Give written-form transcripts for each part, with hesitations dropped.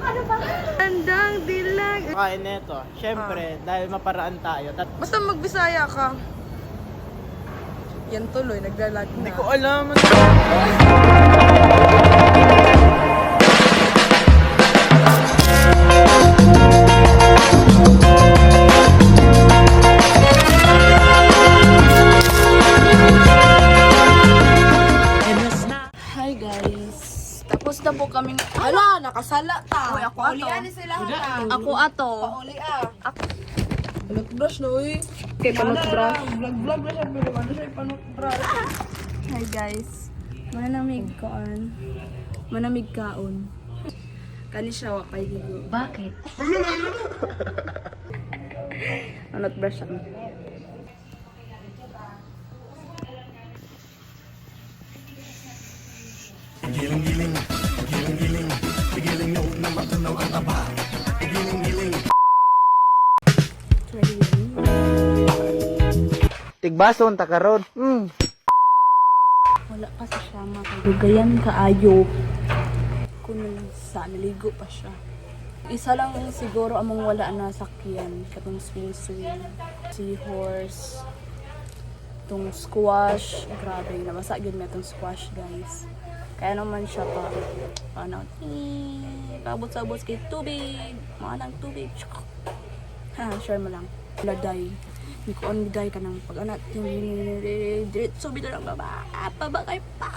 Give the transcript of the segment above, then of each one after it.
Ano ba? Tandang dilag. Kain neto. Siyempre, dahil maparaan tayo. Basta magbisaya ka. Yan tuloy, naglalag na. Hindi ko alam. Hi guys. Tapos na po kami. Hala, nakasala ta. Uy, ako ato. Ako ato. Pauli ah. Panutbrush na uy. Okay, panutbrush. Vlog na siya, pero ano siya ipanutbrush. Hi guys. Manamig kaon. Manamig kaon. Kani siya wa kay higo. Bakit? Panutbrush siya. Tigbason, takaron. Wala pa sa siya makagayan kaayo. Kung sa naligo pa siya. Isa lang siguro among wala na sakyan. Katong swing, seahorse, itong squash. Grabe, nabasa yun na itong squash guys. Kaya naman siya paano, kabot-sabot kay tubig. Mga ng tubig. Ha, share mo lang. Laday. Hindi ko on-day ka ng pag-anat. Diretso bida ng baba. Paba kay pa.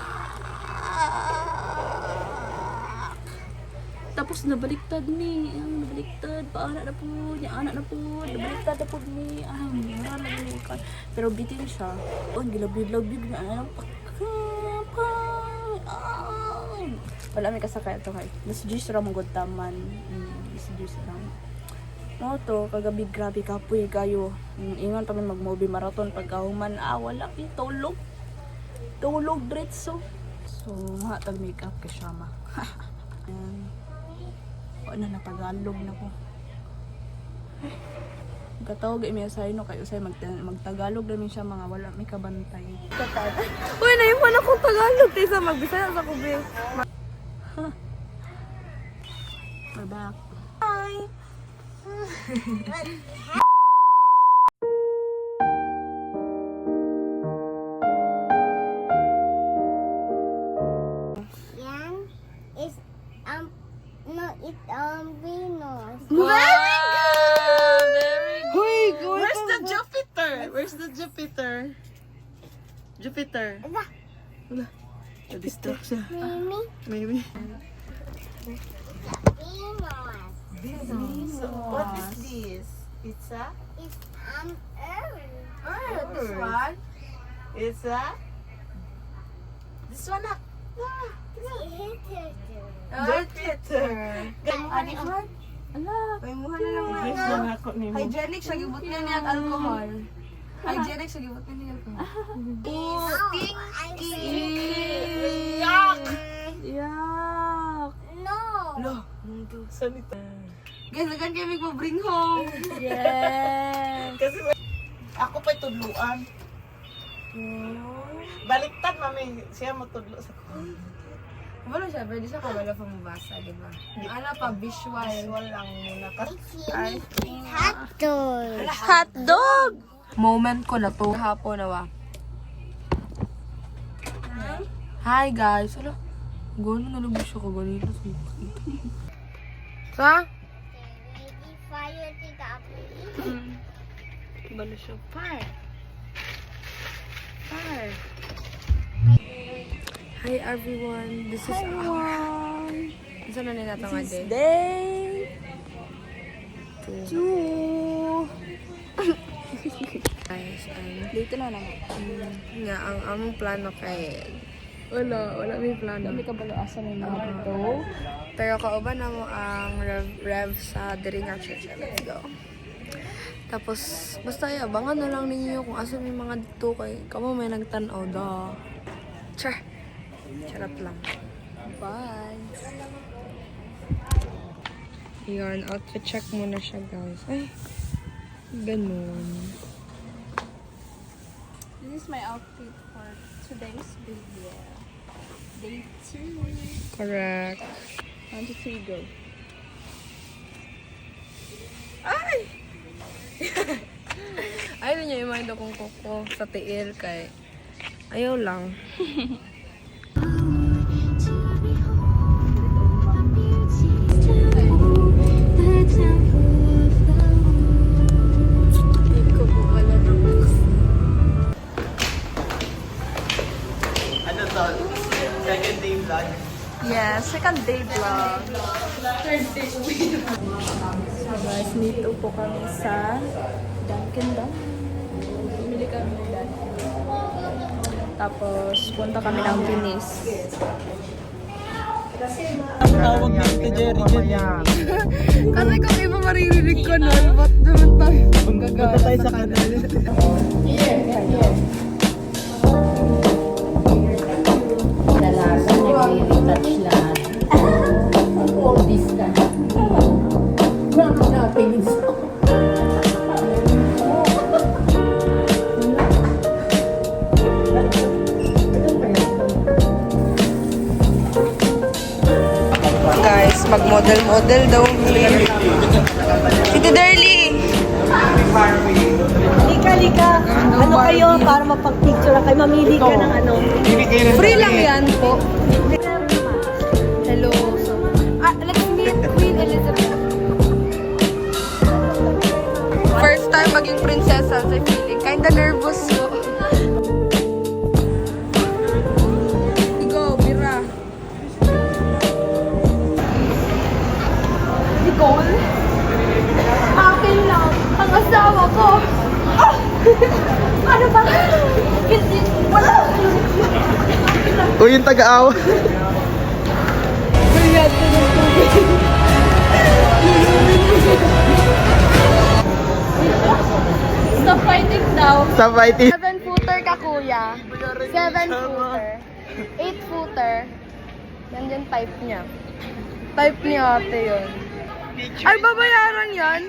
Tapos nabaliktad ni. Nabaliktad. Paana na po. Anak na po. Nabaliktad na po ni. Marami na ni. Pero bitin siya. Gilabid-labid na. Wala may kasakay ito kay. Mas juice ra mong taman. Mas juice ra. No to, kagabi grabe kapoy kayo. Ingon kami mag-movie marathon pagkahuman. Wala pi tulog. Tulog diretso. So, tag makeup kay Shama. Ayan. Wala na Tagalog na ko. Katawag imi sa ino kay usay magtagalog na siya mga wala may kabantay. Uy, naiwan akong Tagalog kaysa magbisaya sa kubi. We're back. Hi. Yan is no it Venus. Very good! Very good! Where's the Jupiter? Where's the Jupiter? Jupiter. Wala. Na-distract siya. Mimi Maybe. Venus. So, what is this? Pizza? It's Earth. This one? It's a? This one ah. Jupiter. Ani man? Ala, may muha na lang Yes, lang ako ni mo. hygienic siya gibot niya niya alcohol. Hygienic siya gibot niya alcohol. Yuck. Yak! No. Lo, saan ito? Guys, agad kami bring home. Yes! Kasi ako pa'y tudluan. Baliktad, mami. Siya matudlo sa ko. Wala siya, pwede siya kabala pa mabasa, di ba? Ano pa, visual. Visual lang muna. Hotdog. Hotdog! Moment ko na to. Hapon na wa. Hi guys. Ala, gano'n na lang siya kaganito. Sa? Ready fire tika apoy. Balo siya. Fire! Fire! Hi everyone. This is Saan na nila ito nga day? Day! Two. Guys, Dito na naman. nga, ang among plano kay wala may plano. Dami ka balo asa na yung mga ito. Pero kauban na mo ang rev sa diri nga church. Let's go. Tapos, basta abangan na lang ninyo kung asa may mga dito kay kamo may nagtanaw da. Char. Charot lang. Bye! Yun, outfit check muna siya guys. Ay, ganun. This is my outfit for today's video. Day 2. Correct. 1, 2, 3, go. Ay! Ayaw niya i-mind akong kuko sa tiil kay ayaw lang. Ano to? Second day vlog. Yes, second day vlog. So guys, dito po kami sa Dunkin Donuts. Bumili kami ng Dunkin. Tapos, punta kami ng Venice. Ang tawag dito, Jerry, dyan. Kasi kung iba maririnig ko nun, ba't naman tayo Punta tayo sa kanal. Dalasan, nag-retouch lahat. All this ka. Bakit natin ito? Guys, mag-model-model daw. Tito Darly! Lika. Ano kayo para mapag-picture kayo? Mamili ka ng ano. Free lang yan po. Hello. Let's meet Queen Elizabeth. First time maging prinsesa sa feeling. Kinda nervous po. Go, Mira. Nicole? Akin lang. Ang asawa ko. Ano ba? Wala. Uy, yung taga-awa. Stop fighting daw. Sa fighting. 7-footer ka, kuya. 7-footer. 8-footer. Yan yung type niya. Type ni ate yun. Ay, babayaran yan?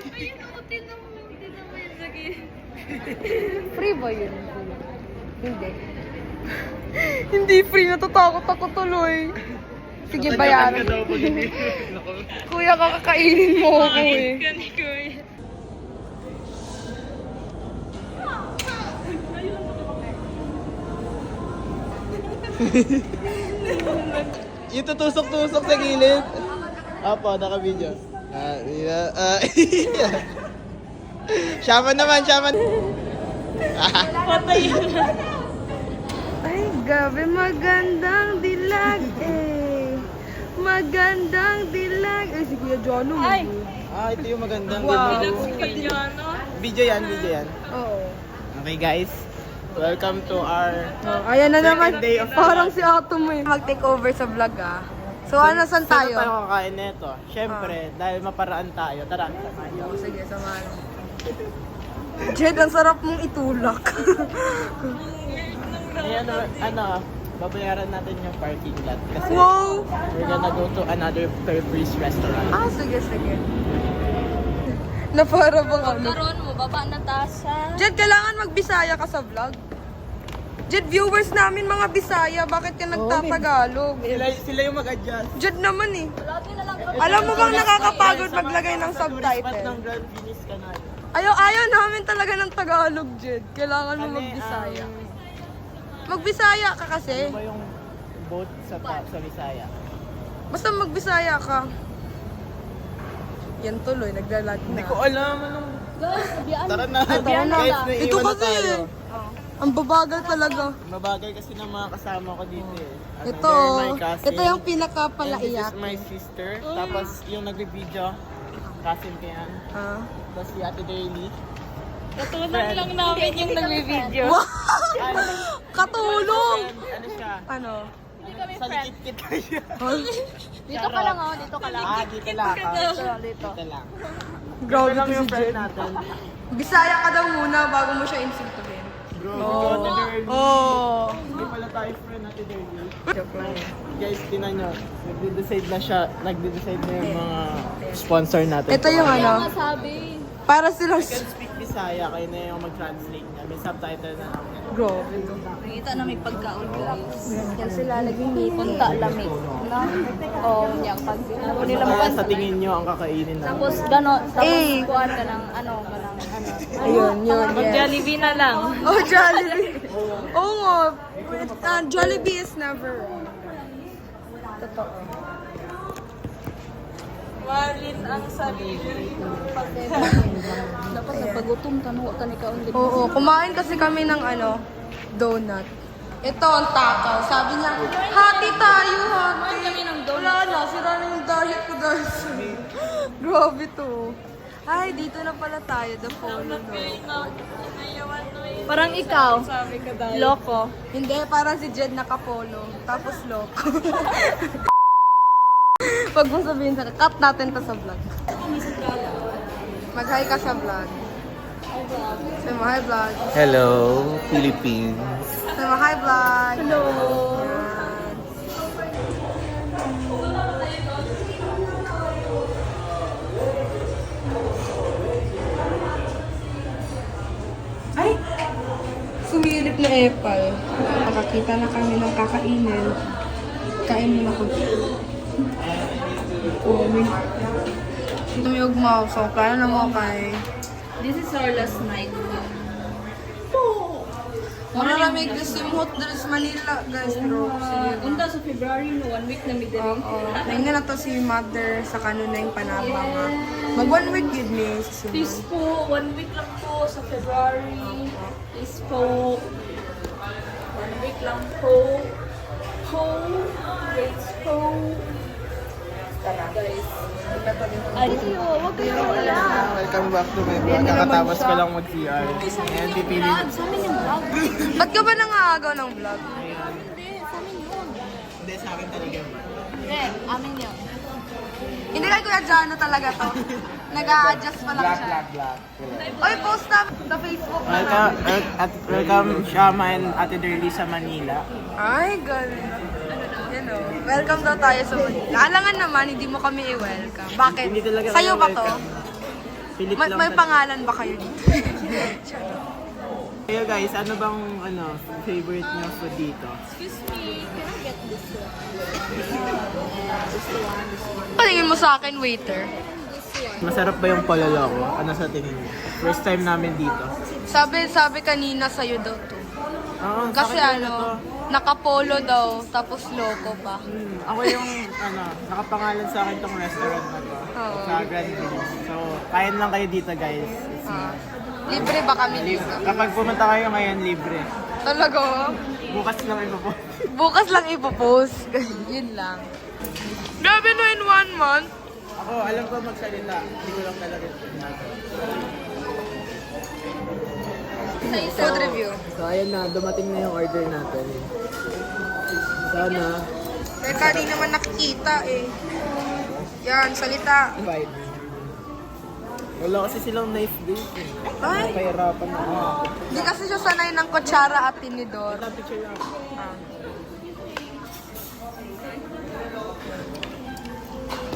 Free ba yun? Hindi. Hindi free. Natatakot ako tuloy. Sige, bayaran. Kuya, kakakainin mo ako eh. Yung tutusok-tusok sa gilid. Opo, naka-video. Shaman naman, shaman. Ay, gabi, magandang dilag eh. Magandang dilag. Eh, si Kuya Jono. Ay! Ito yung magandang Wow. Video yan. Oo. Okay guys, welcome to our Ayan na Second naman. day of Parang si Atom eh. Mag-take over sa vlog ah. So, ano, saan Saan tayo? tayo kakain neto? Siyempre, dahil maparaan tayo, tara, samahan niyo. Oh, sige, samahan. Jed, ang sarap mong itulak. Ayan, babayaran natin yung parking lot. Kasi Wow! we're gonna go to another Fairbrace restaurant. Ah, sige. Na para bang ano? Karoon mo, baba na tasa. Jed, kailangan magbisaya ka sa vlog. Jed, viewers namin mga Bisaya, bakit ka nagtatagalog? Sila yung mag-adjust. Jed naman eh. Alam mo bang nakakapagod maglagay ng Tourist spot subtitle? ng Grand Venice Canal. Ayaw namin talaga ng Tagalog, Jed. Kailangan mo Kami, magbisaya. Magbisaya ka kasi. Ano ba yung boat sa Visaya? Basta magbisaya ka. Yan tuloy, naglalag na. Hindi ko alam anong... Tara na. Tara na. Guys, Ito naiiwan na kasi. tayo. Ang babagal talaga. Mabagal kasi ng mga kasama ko dito eh. Ito, they're my cousin. ito yung And pinakapalaiyak. this is my sister. Tapos yung nag-video, cousin ko yan. Ah. Tapos si Ate Daily. Katulong lang namin yung nag-video. Katulong! Ano siya? Ano? Sa likit-kit siya. Dito ka lang, oh. Dito ka lang. Dito lang. Dito. Dito lang. Grabe Ito lang to si yung friend Jed. natin. Bisaya ka daw muna bago mo siya insultuhin. Bro, Ate Daily. Oh. Hindi pala tayo friend Ate Daily. Joke lang. Guys, tinan nyo. Nagde-decide na siya. Nagde-decide na yung mga sponsor natin. Ito yung ano, Sabi. para silang I can speak Bisaya. Bisaya, kayo na yung mag-translate niya. May subtitle na lang. Grabe to. Nakita na may pagkaon guys. Yan sila laging may punta lamig. No? Oh, yan pag ano nila Kaya mo sa tingin nyo ang kakainin na. tapos gano, tapos Eh. kuhaan ka ng ano, kanang ano. Ayun, yun, Mag Jollibee na lang. Oh, Jollibee. Oo nga. Jollibee is never wrong. Totoo. Marlin ang sarili. Dapat sa pagutom tanong ka ni kaon. Oo, kumain kasi kami ng ano, donut. Ito ang takaw. Sabi niya, hati tayo, hati. Kumain kami ng donut. Wala na, sira na yung diet ko dahil sa... Grabe to. Ay, dito na pala tayo, the phone, no? Parang ikaw. Loko. Hindi, parang si Jed nakapolo. Tapos loko. Pag mo sabihin sa cut natin to sa vlog. Mag-hi ka sa vlog. Say mo, hi vlog. Hello, Philippines. Say mo, hi vlog. Hello. Ay! Sumilip na epal. Nakakita na kami ng kakainin. Kain muna ko. Ito may ugmaw. So, plano na mo kay... This is our last night. Maramig na simhot dito sa Manila, guys. Pero, sige. Punta sa February no, 1 week na mi diri. Oo. Nainga na to si mother sa kanunay panabang. Mag 1 week yun ni si Please po, 1 week lang po sa February. Please po. 1 week lang po. Please po. Guys. Ay, wag kayo wala. Welcome back to my vlog. Kakatapos ko lang mag-CR. Ayan, pipili. Sa amin yung vlog. Ba't ka ba nangaagaw ng vlog? Hindi, sa amin yun. Hindi, sa akin talaga. Hindi, amin yun. Hindi kay Kuya Jano talaga to. Nag-a-adjust pa lang siya. Black. Oy, post na sa Facebook na lang. Welcome Shama and Ate Derly sa Manila. Ay, ganda. Yan o. Welcome daw tayo sa Manila. Alangan naman, hindi mo kami i-welcome. Bakit? Hindi talaga Sa'yo kayo ba to? welcome. Pilit May, lang may talaga. pangalan ba kayo dito? Kayo guys, ano bang favorite niyo food dito? Excuse me, can I get this one? Paningin mo sa akin, waiter. Masarap ba yung paloloko? Ano sa tingin niyo? First time namin dito. Sabi kanina sa'yo daw to. Oo, Kasi sa akin ano, to. nakapolo daw, tapos loko pa. Ako yung nakapangalan sa akin tong restaurant na to. Oo. Sa Grand Village. So, kain lang kayo dito guys. Ah. Libre ba kami dito? Kapag pumunta kayo ngayon, libre. Talaga? Bukas lang ito po. Bukas lang ipopost. Yun lang. Grabe na in 1 month. Ako, alam ko magsalita. Hindi ko lang talaga ito. Food review. So, ayan na. Dumating na yung order natin. Sana. Teka, di naman nakikita eh. Yan, salita. Invite. Wala kasi silang knife date eh. Ay, Pahirapan na ako. di kasi siya sanay ng kutsara at tinidor. Ito, picture lang.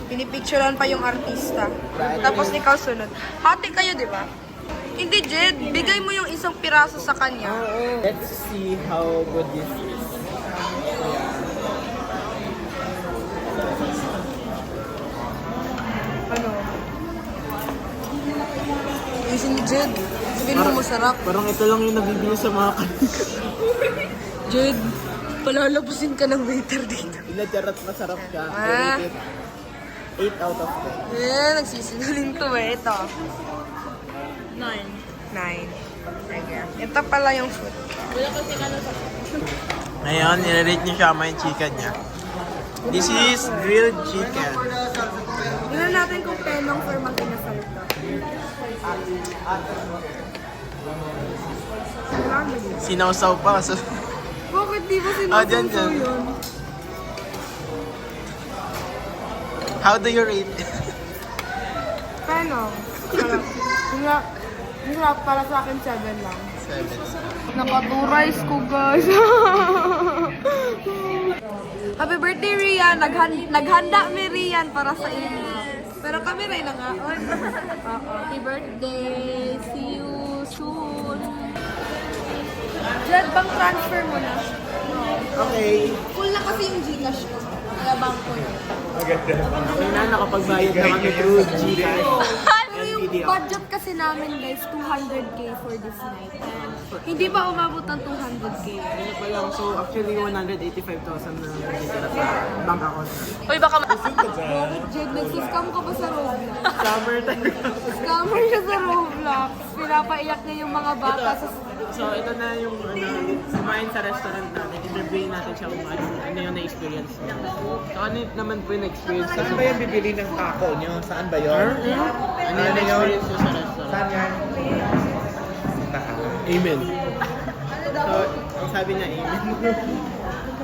Pinipicturean pa yung artista. Tapos ikaw sunod. Hati kayo, di ba? Hindi, Jed. Bigay mo yung isang piraso sa kanya. Let's see how good this is. Ano? Ayusin ni Jed. Sabihin mo masarap. Parang ito lang yung nabibili sa mga Jed, palalabusin ka ng waiter dito. Pinadyarat masarap ka. Ah. 8 out of 10. Eh, nagsisinungaling to eh. Ito. 9. 9. Ayan. Ito pala yung food. Wala kasi ano sa... Ngayon, nire-rate niyo siya yung chicken niya. This is grilled chicken. Tingnan natin kung penong for mag-inasal to. Sinawsaw pa. So, Bakit di ba dyan, sinusunso dyan. yun? how do you rate? Penong. Sarap para sa akin 7 lang. 7. Nakaturize ko, guys. Happy birthday, Rian! Naghanda mi Rian para sa inyo. Pero kami rin na nga. Happy birthday! See you Jet, bank transfer mo na. Okay. Full na kasi yung Gcash ko. Kaya bank ko yun. Okay na, nakapagbayad na kami through Gcash. Pero yung budget kasi namin guys, 200k for this night. And hindi pa umabot ng 200k. Ano pa lang, so actually 185,000 na natitira sa bank account. Uy, baka Bakit Jed, nagsiscam ka ba sa Roblox? Summer time. Scammer siya sa Roblox. Pinapaiyak niya yung mga bata sa... So ito na yung kumain sa restaurant natin. Interviewin natin siya kung ano yung na-experience niya. So ano naman po yung na-experience niya? Saan ba yan bibili ng taco nyo? Saan ba yun? Ano yung na-experience niya sa restaurant? Saan yan? Amen. So, ang sabi niya, amen.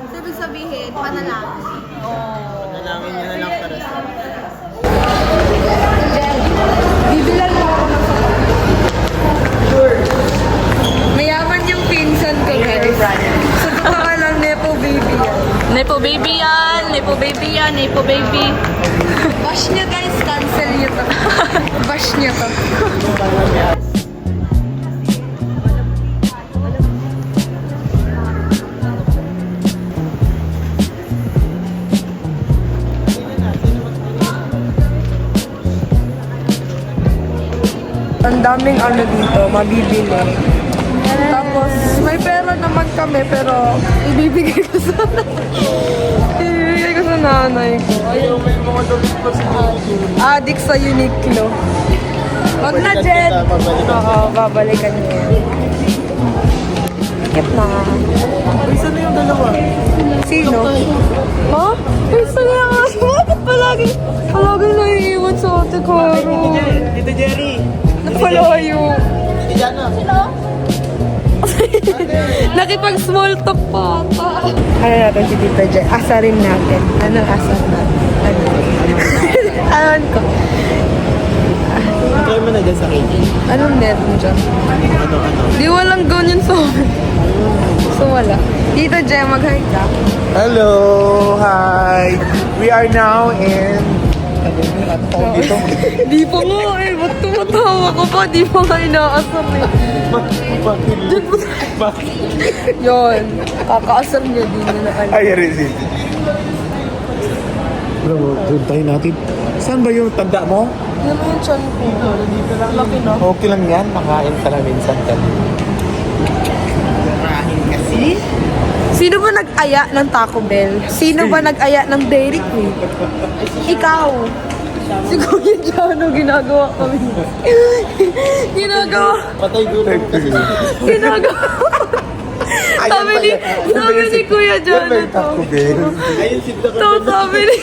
So, ibig sabihin, panalangin. Panalangin niya na lang sa restaurant. Bibilan mo ako ng mayaman yung pinsan ko, guys. Sa totoo lang, Nepo baby yan. Nepo baby yan, Nepo baby yan, Nepo baby. Bash niya, guys. Cancel niyo to. Bash niyo to. Ang daming ano dito, mabibili. Tapos, may pera naman kami, pero ibibigay ko sa ibibigay ko sa nanay ko. Ayaw, may mga damit pa sa Addict sa Uniqlo. Wag na, Jen! Oo, babalikan niya yan. Skip na. Isa na yung dalawa. Sino? Ha? Isa na nga. Bakit palagi naiiwan sa ate Caro? Tito Jerry. Napalayo. Tito Jana. Nakipag-small talk pa ata. Ano natin si Tita Jen? Asarin natin. Anong asar natin? Alam ko. Try mo na dyan sa KJ. Anong net mo dyan? Ano? Di walang ganyan sa amin. So wala. Tito Jen, mag-hi ka. Hello! Hi! We are now in... dito? Di pa nga eh. Ba't tumatawa ko pa? Di pa nga inaasar eh. Bakit? Yun. Kakaasar niya din na ano. Ay, Rizzy. Bro, tayo natin. Saan ba yung tanda mo? Yan mo yung chan ko. Laki na. Okay lang yan. Makain ka na minsan ka. Marahin kasi. Sino ba nag-aya ng Taco Bell? Sino ba nag-aya ng Dairy Queen? Ikaw. Si Kuya Jano, ginagawa kami. Ginagawa. Patay gulo kasi. Ginagawa. Sabi ni Kuya Yan ba Jano yung to. Taco Bell? Ayun si Tito To, sabi ni...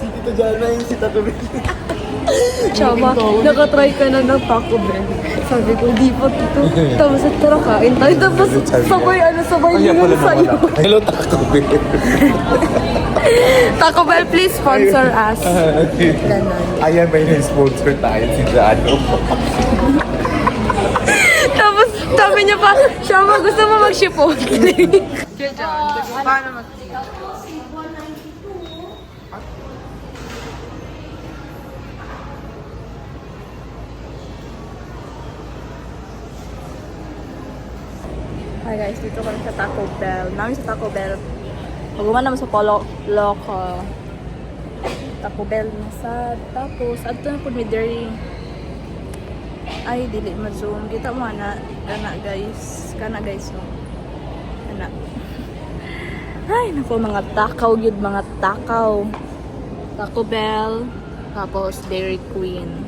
Si Tito Jana yung si Tato Bell. Chama, nakatry ka na ng Taco Bell. Sabi ko, di pa ito. Tapos tara kain tayo. Tapos sabay Kaya yun pala sa'yo. nawala. Hello, Taco Bell. Taco Bell, please sponsor us. Ganon. Ayan, may sponsor tayo si Jano. Tapos sabi niya pa, Shama, gusto mo mag-shipon? Paano mag Hi guys, dito kami sa Taco Bell. Namin sa Taco Bell. Pag-uman naman sa Polo Loco. Taco Bell na sad. Tapos, adto na po may dairy. Ay, dili ma-zoom. Kita mo na. Kana guys. No. Kana. Ay, naku, mga takaw yun. Mga takaw. Taco Bell. Tapos, Dairy Queen.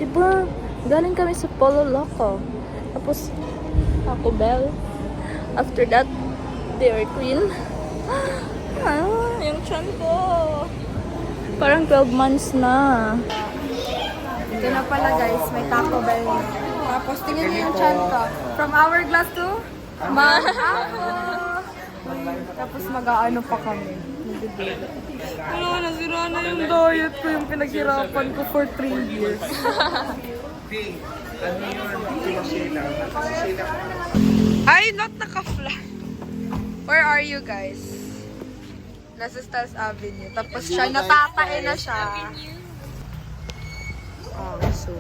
Diba? Galing kami sa Polo Loco. Tapos, Taco Bell. After that, Dairy Queen. Yung chan ko. Parang 12 months na. Ito na pala guys, may Taco Bell na. Tapos tingnan niyo yung chan ko. From hourglass to Manhako. Tapos mag-aano pa kami. Wala, nasira na yung diet ko, yung pinaghirapan ko for 3 years. Ay, not naka-flat. Where are you guys? Nasa Stars Avenue. Tapos siya, natatae na siya. Oh, so.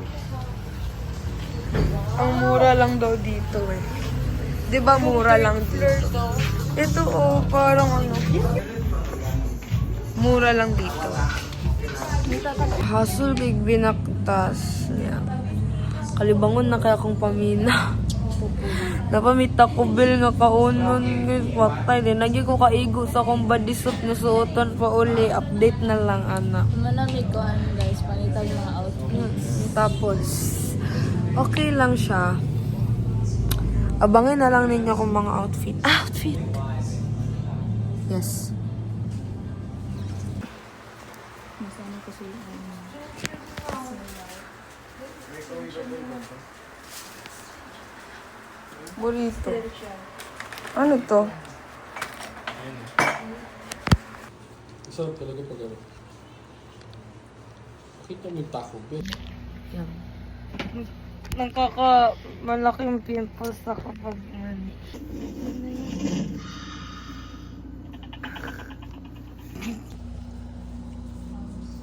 Ang mura lang daw dito eh. Di ba mura lang dito? Ito parang ano. Mura lang dito. Hasul big binaktas. Yeah. Kalibangon na kaya kong pamina. Napamit ako bil nga kaunon. Patay din. Lagi ko kaigo sa akong badisot na suoton pa uli. Update na lang, anak. Manamig ko guys, panitan mga outfits. Tapos, okay lang siya. Abangin na lang ninyo kung mga outfit. Outfit! Yes. Masama ko sila. Burrito. Ano to? Sarap talaga pag ano. Pakita mo yung Taco Bell. Yan. Malaking pimples sa kapag mani.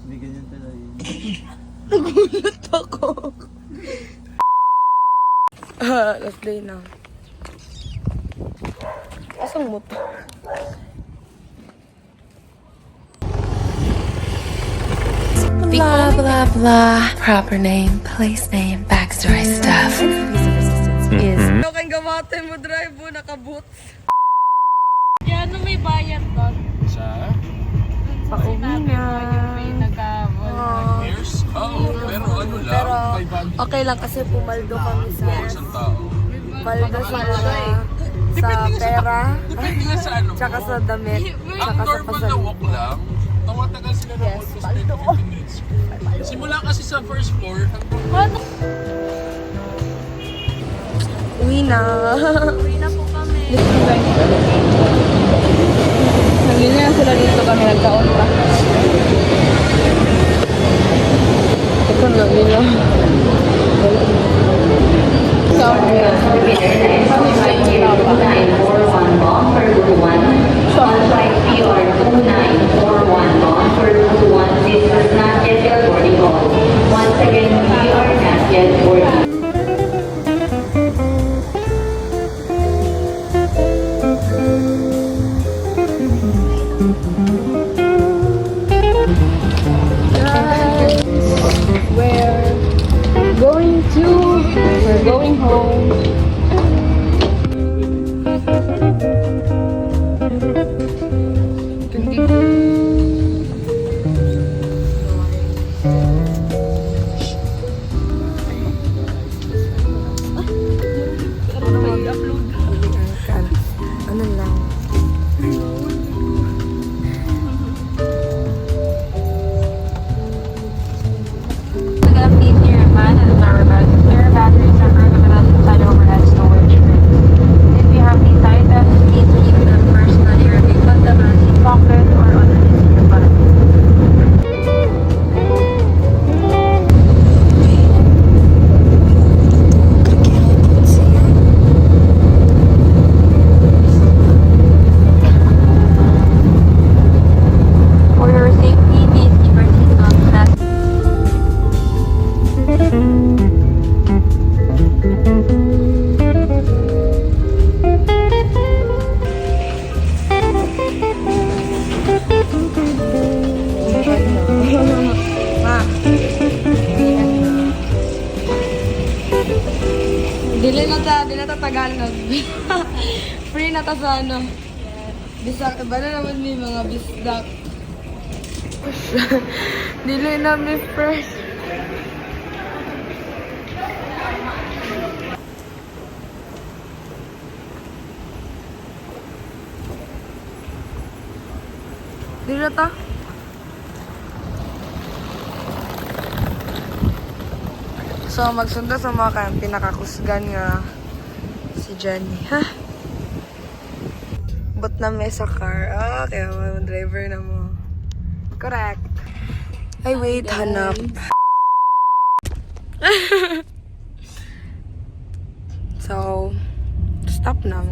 Hindi ganyan talaga yun. Nagulat ako. Last day na. Asang mo to? Blah, blah, blah. Proper name, place name, backstory stuff. Ano kang gamatay mo drive mo, naka-boots. Kaya ano may bayad doon? Sa? Pauwi na. Years? Oo, pero ano lang, Pero 500 okay lang kasi pumaldo kami sa isang tao. paldo sa pera, Depende nga sa ano mo. tsaka sa damit, Ang tsaka sa normal na pasalubong. walk lang, tawatagal sila ng almost 10 to 15 minutes. Simula kasi sa first floor hanggang Uwi na. Uwi na po kami. Nangyayari sila dito kami, nagkaon pa. Ito na nila. Once again, we are not yet boarding. We're going home. Ano lang. Dili na ta Tagalog. Free na ta sa ano. Bisak, ba na naman may mga bisdak. Dili na may fresh. Dili na ta. So, magsundo sa mga pinakakusgan nga si Jenny. Ha? But na may sa car. Ah, kaya mga driver na mo. Correct. Ay, wait. Hanap. So, stop na.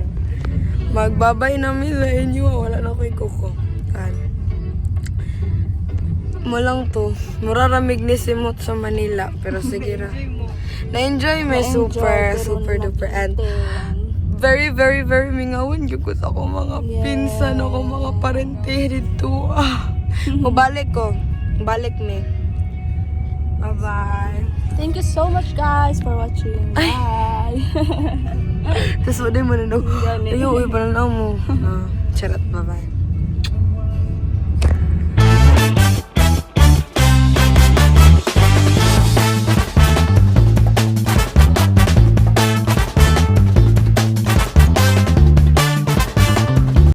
Magbabay namin sa inyo. Wala na ko ikuko. Mo lang to. Muraramig ni Simot sa Manila. Pero sige na. Na-enjoy may super duper. And very, very, very mingawan yung ko sa ako mga pinsan ako, mga parente dito. Mabalik ko. Balik me. Bye-bye. Thank you so much guys for watching. Bye. Tapos wala mo na daw. Gani. Tayo, uwi pa na mo. Charot, bye-bye.